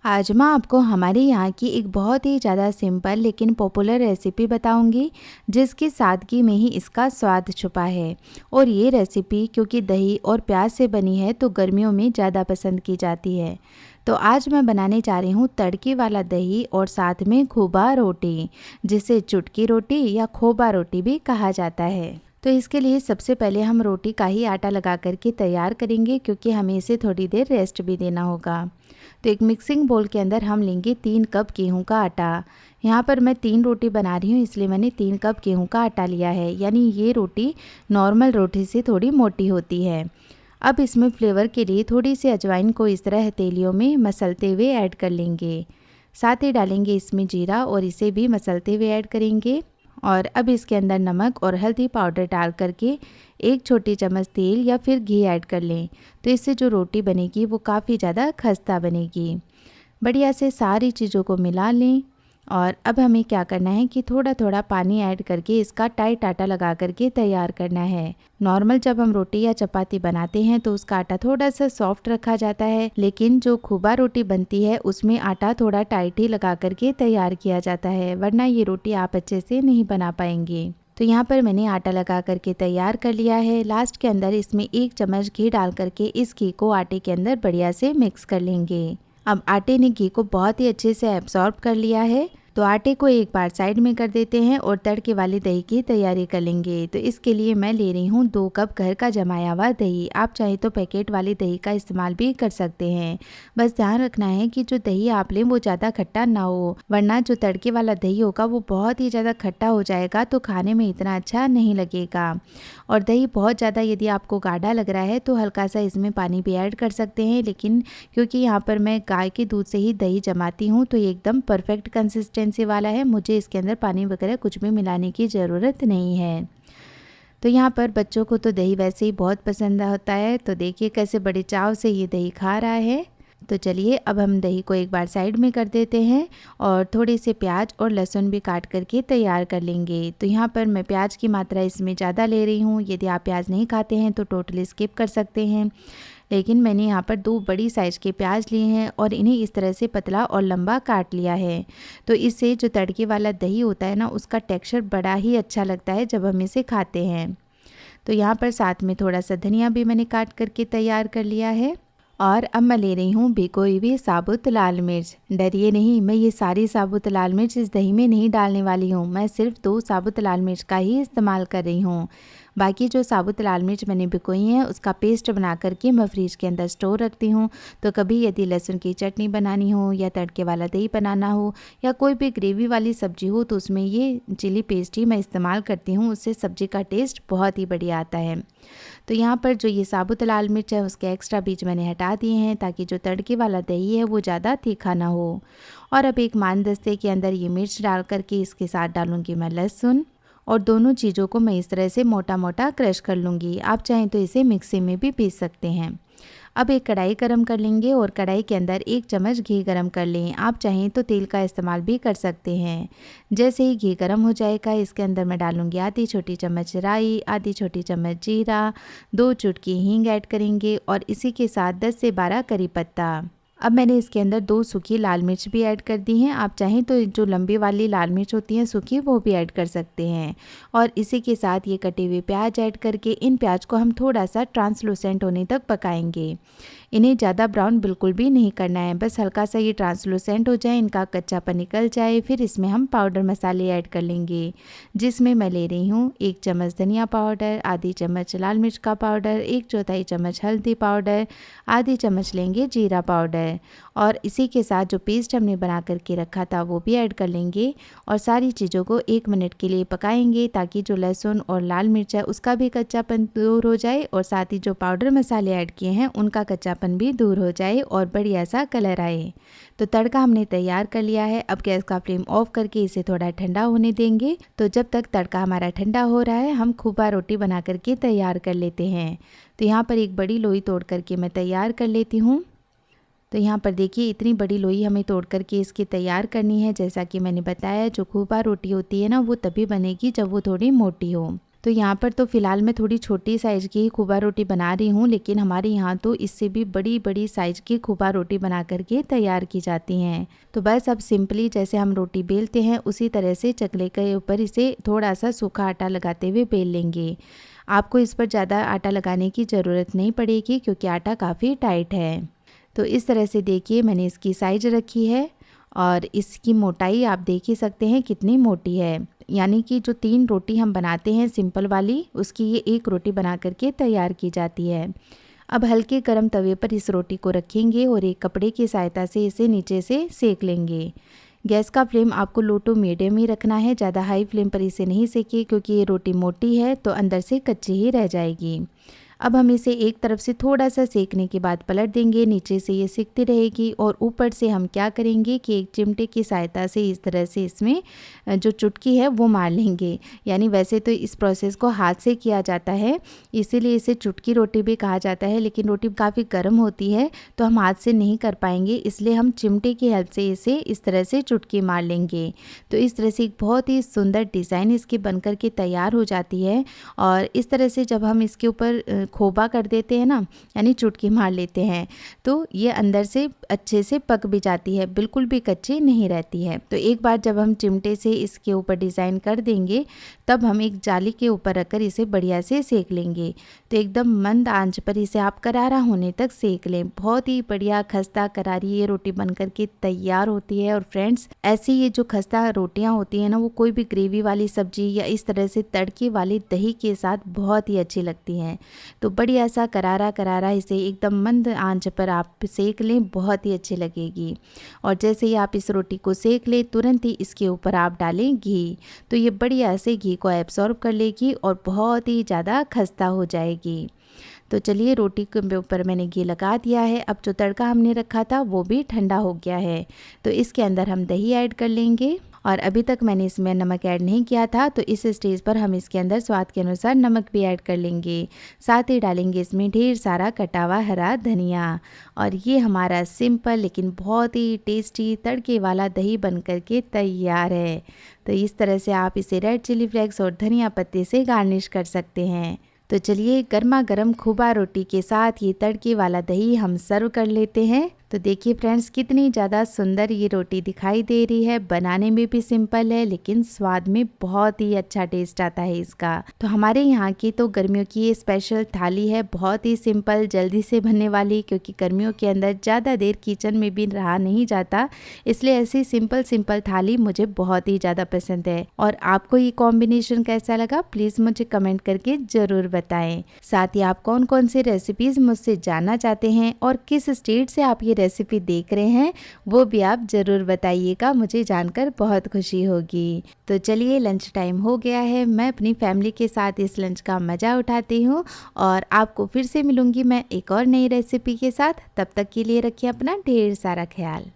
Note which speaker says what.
Speaker 1: आज मैं आपको हमारे यहाँ की एक बहुत ही ज़्यादा सिंपल लेकिन पॉपुलर रेसिपी बताऊंगी, जिसकी सादगी में ही इसका स्वाद छुपा है। और ये रेसिपी क्योंकि दही और प्याज से बनी है तो गर्मियों में ज़्यादा पसंद की जाती है। तो आज मैं बनाने जा रही हूँ तड़के वाला दही और साथ में खोबा रोटी, जिसे चुटकी रोटी या खोबा रोटी भी कहा जाता है। तो इसके लिए सबसे पहले हम रोटी का ही आटा लगा करके तैयार करेंगे, क्योंकि हमें इसे थोड़ी देर रेस्ट भी देना होगा। तो एक मिक्सिंग बोल के अंदर हम लेंगे 3 कप गेहूं का आटा। यहाँ पर मैं 3 रोटी बना रही हूँ, इसलिए मैंने 3 कप गेहूं का आटा लिया है। यानी ये रोटी नॉर्मल रोटी से थोड़ी मोटी होती है। अब इसमें फ्लेवर के लिए थोड़ी सी अजवाइन को इस तरह हथेलियों में मसलते हुए ऐड कर लेंगे। साथ ही डालेंगे इसमें जीरा और इसे भी मसलते हुए ऐड करेंगे। और अब इसके अंदर नमक और हल्दी पाउडर डाल करके 1 छोटी चम्मच तेल या फिर घी ऐड कर लें। तो इससे जो रोटी बनेगी वो काफ़ी ज़्यादा खस्ता बनेगी। बढ़िया से सारी चीज़ों को मिला लें। और अब हमें क्या करना है कि थोड़ा थोड़ा पानी ऐड करके इसका टाइट आटा लगा करके तैयार करना है। नॉर्मल जब हम रोटी या चपाती बनाते हैं तो उसका आटा थोड़ा सा सॉफ्ट रखा जाता है, लेकिन जो खोबा रोटी बनती है उसमें आटा थोड़ा टाइट ही लगा करके तैयार किया जाता है, वरना ये रोटी आप अच्छे से नहीं बना पाएंगे। तो यहाँ पर मैंने आटा लगा करके तैयार कर लिया है। लास्ट के अंदर इसमें 1 चम्मच घी डाल करके इस घी को आटे के अंदर बढ़िया से मिक्स कर लेंगे। अब आटे ने घी को बहुत ही अच्छे से एब्सॉर्ब कर लिया है, तो आटे को एक बार साइड में कर देते हैं और तड़के वाली दही की तैयारी कर लेंगे। तो इसके लिए मैं ले रही हूँ 2 कप घर का जमाया हुआ दही। आप चाहे तो पैकेट वाली दही का इस्तेमाल भी कर सकते हैं। बस ध्यान रखना है कि जो दही आप लें वो ज़्यादा खट्टा ना हो, वरना जो तड़के वाला दही होगा वो बहुत ही ज़्यादा खट्टा हो जाएगा, तो खाने में इतना अच्छा नहीं लगेगा। और दही बहुत ज़्यादा यदि आपको गाढ़ा लग रहा है तो हल्का सा इसमें पानी भी ऐड कर सकते हैं, लेकिन क्योंकि यहाँ पर मैं गाय के दूध से ही दही जमाती हूँ तो ये एकदम परफेक्ट कंसिस्टेंसी वाला है। मुझे इसके अंदर पानी वगैरह कुछ भी मिलाने की ज़रूरत नहीं है। तो यहाँ पर बच्चों को तो दही वैसे ही बहुत पसंद होता है, तो देखिए कैसे बड़े चाव से ये दही खा रहा है। तो चलिए अब हम दही को एक बार साइड में कर देते हैं और थोड़े से प्याज और लहसुन भी काट करके तैयार कर लेंगे। तो यहाँ पर मैं प्याज की मात्रा इसमें ज़्यादा ले रही हूँ। यदि आप प्याज नहीं खाते हैं तो टोटली स्किप कर सकते हैं, लेकिन मैंने यहाँ पर 2 बड़ी साइज़ के प्याज लिए हैं और इन्हें इस तरह से पतला और लंबा काट लिया है। तो इससे जो तड़के वाला दही होता है ना, उसका टेक्सचर बड़ा ही अच्छा लगता है जब हम इसे खाते हैं। तो यहाँ पर साथ में थोड़ा सा धनिया भी मैंने काट करके तैयार कर लिया है। और अब मैं ले रही हूँ भिगोई हुई साबुत लाल मिर्च। डरिए नहीं, मैं ये सारी साबुत लाल मिर्च इस दही में नहीं डालने वाली हूँ। मैं सिर्फ 2 साबुत लाल मिर्च का ही इस्तेमाल कर रही हूँ। बाकी जो साबुत लाल मिर्च मैंने भिगोई हैं उसका पेस्ट बना करके मैं फ्रिज के अंदर स्टोर रखती हूँ। तो कभी यदि लहसुन की चटनी बनानी हो या तड़के वाला दही बनाना हो या कोई भी ग्रेवी वाली सब्जी हो तो उसमें ये चिली पेस्ट ही मैं इस्तेमाल करती हूँ। उससे सब्जी का टेस्ट बहुत ही बढ़िया आता है। तो यहाँ पर जो ये साबुत लाल मिर्च है उसके एक्स्ट्रा बीज मैंने हटा दिए हैं, ताकि जो तड़के वाला दही है वो ज़्यादा तीखा ना हो। और अब एक मानदस्ते के अंदर ये मिर्च डाल करके इसके साथ डालूंगी मैं लहसुन, और दोनों चीज़ों को मैं इस तरह से मोटा मोटा क्रश कर लूँगी। आप चाहें तो इसे मिक्सी में भी पीस सकते हैं। अब एक कढ़ाई गरम कर लेंगे और कढ़ाई के अंदर 1 चम्मच घी गरम कर लें। आप चाहें तो तेल का इस्तेमाल भी कर सकते हैं। जैसे ही घी गरम हो जाएगा इसके अंदर मैं डालूंगी आधी छोटी चम्मच राई, आधी छोटी चम्मच जीरा, 2 चुटकी हींग ऐड करेंगे और इसी के साथ 10 से 12 करी पत्ता। अब मैंने इसके अंदर 2 सूखी लाल मिर्च भी ऐड कर दी हैं। आप चाहें तो जो लंबी वाली लाल मिर्च होती हैं सूखी, वो भी ऐड कर सकते हैं। और इसी के साथ ये कटे हुए प्याज ऐड करके इन प्याज को हम थोड़ा सा ट्रांसलूसेंट होने तक पकाएंगे। इन्हें ज़्यादा ब्राउन बिल्कुल भी नहीं करना है, बस हल्का सा ये ट्रांसलूसेंट हो जाए, इनका कच्चापन निकल जाए। फिर इसमें हम पाउडर मसाले ऐड कर लेंगे, जिसमें मैं ले रही हूँ 1 चम्मच धनिया पाउडर, आधी चम्मच लाल मिर्च का पाउडर, 1/4 चम्मच हल्दी पाउडर, आधी चम्मच लेंगे जीरा पाउडर। और इसी के साथ जो पेस्ट हमने बना करके रखा था वो भी ऐड कर लेंगे और सारी चीज़ों को 1 मिनट के लिए पकाएंगे, ताकि जो लहसुन और लाल मिर्च है उसका भी कच्चापन दूर हो जाए और साथ ही जो पाउडर मसाले ऐड किए हैं उनका कच्चापन भी दूर हो जाए और बढ़िया सा कलर आए। तो तड़का हमने तैयार कर लिया है। अब गैस का फ्लेम ऑफ करके इसे थोड़ा ठंडा होने देंगे। तो जब तक तड़का हमारा ठंडा हो रहा है हम खोबा रोटी बना करके तैयार कर लेते हैं। तो यहाँ पर एक बड़ी लोई तोड़ करके मैं तैयार कर लेती हूँ। तो यहाँ पर देखिए इतनी बड़ी लोई हमें तोड़ करके इसकी तैयार करनी है। जैसा कि मैंने बताया, जो खोबा रोटी होती है ना वो तभी बनेगी जब वो थोड़ी मोटी हो। तो यहाँ पर तो फ़िलहाल मैं थोड़ी छोटी साइज़ की ही खुबा रोटी बना रही हूँ, लेकिन हमारे यहाँ तो इससे भी बड़ी साइज़ की खुबा रोटी बना करके तैयार की जाती हैं। तो बस अब सिंपली जैसे हम रोटी बेलते हैं उसी तरह से चकले के ऊपर इसे थोड़ा सा सूखा आटा लगाते हुए बेल लेंगे। आपको इस पर ज़्यादा आटा लगाने की ज़रूरत नहीं पड़ेगी क्योंकि आटा काफ़ी टाइट है। तो इस तरह से देखिए मैंने इसकी साइज़ रखी है और इसकी मोटाई आप देख ही सकते हैं कितनी मोटी है। यानी कि जो 3 रोटी हम बनाते हैं सिंपल वाली, उसकी ये 1 रोटी बना करके तैयार की जाती है। अब हल्के गरम तवे पर इस रोटी को रखेंगे और एक कपड़े की सहायता से इसे नीचे से सेक लेंगे। गैस का फ्लेम आपको लो टू मीडियम ही रखना है, ज़्यादा हाई फ्लेम पर इसे नहीं सेकिए क्योंकि ये रोटी मोटी है तो अंदर से कच्ची ही रह जाएगी। अब हम इसे एक तरफ से थोड़ा सा सेकने के बाद पलट देंगे, नीचे से ये सिकती रहेगी और ऊपर से हम क्या करेंगे कि एक चिमटे की सहायता से इस तरह से इसमें जो चुटकी है वो मार लेंगे। यानी वैसे तो इस प्रोसेस को हाथ से किया जाता है, इसीलिए इसे चुटकी रोटी भी कहा जाता है, लेकिन रोटी काफ़ी गर्म होती है तो हम हाथ से नहीं कर पाएंगे, इसलिए हम चिमटे की हेल्प से इसे इस तरह से चुटकी मार लेंगे। तो इस तरह से एक बहुत ही सुंदर डिज़ाइन इसकी बनकर के तैयार हो जाती है। और इस तरह से जब हम इसके ऊपर खोबा कर देते हैं ना, यानी चुटकी मार लेते हैं, तो ये अंदर से अच्छे से पक भी जाती है, बिल्कुल भी कच्ची नहीं रहती है। तो एक बार जब हम चिमटे से इसके ऊपर डिज़ाइन कर देंगे तब हम एक जाली के ऊपर रखकर इसे बढ़िया से सेक लेंगे। तो एकदम मंद आंच पर इसे आप करारा होने तक सेक लें। बहुत ही बढ़िया खस्ता करारी ये रोटी बनकर के तैयार होती है। और फ्रेंड्स, ऐसी ये जो खस्ता रोटियां होती हैं ना, वो कोई भी ग्रेवी वाली सब्जी या इस तरह से तड़के वाली दही के साथ बहुत ही अच्छी लगती हैं। तो बढ़िया सा करारा करारा इसे एकदम मंद आंच पर आप सेक लें, बहुत ही अच्छी लगेगी। और जैसे ही आप इस रोटी को सेक लें तुरंत ही इसके ऊपर आप डालें घी, तो ये बढ़िया से घी को एब्सॉर्ब कर लेगी और बहुत ही ज़्यादा खस्ता हो जाएगी। तो चलिए, रोटी के ऊपर मैंने घी लगा दिया है। अब जो तड़का हमने रखा था वो भी ठंडा हो गया है, तो इसके अंदर हम दही ऐड कर लेंगे। और अभी तक मैंने इसमें नमक ऐड नहीं किया था, तो इस स्टेज पर हम इसके अंदर स्वाद के अनुसार नमक भी ऐड कर लेंगे। साथ ही डालेंगे इसमें ढेर सारा कटा हुआ हरा धनिया। और ये हमारा सिंपल लेकिन बहुत ही टेस्टी तड़के वाला दही बन कर के तैयार है। तो इस तरह से आप इसे रेड चिली फ्लेक्स और धनिया पत्ते से गार्निश कर सकते हैं। तो चलिए, गर्मा गर्म खुबा रोटी के साथ ये तड़के वाला दही हम सर्व कर लेते हैं। तो देखिए फ्रेंड्स, कितनी ज़्यादा सुंदर ये रोटी दिखाई दे रही है। बनाने में भी सिंपल है लेकिन स्वाद में बहुत ही अच्छा टेस्ट आता है इसका। तो हमारे यहाँ की तो गर्मियों की ये स्पेशल थाली है, बहुत ही सिंपल, जल्दी से बनने वाली, क्योंकि गर्मियों के अंदर ज़्यादा देर किचन में भी रहा नहीं जाता, इसलिए ऐसी सिंपल थाली मुझे बहुत ही ज़्यादा पसंद है। और आपको ये कॉम्बिनेशन कैसा लगा प्लीज़ मुझे कमेंट करके ज़रूर बताएं। साथ ही आप कौन कौन सी रेसिपीज़ मुझसे जानना चाहते हैं और किस स्टेट से आप ये रेसिपी देख रहे हैं वो भी आप ज़रूर बताइएगा, मुझे जानकर बहुत खुशी होगी। तो चलिए, लंच टाइम हो गया है। मैं अपनी फैमिली के साथ इस लंच का मज़ा उठाती हूँ और आपको फिर से मिलूंगी मैं एक और नई रेसिपी के साथ। तब तक के लिए रखिए अपना ढेर सारा ख्याल।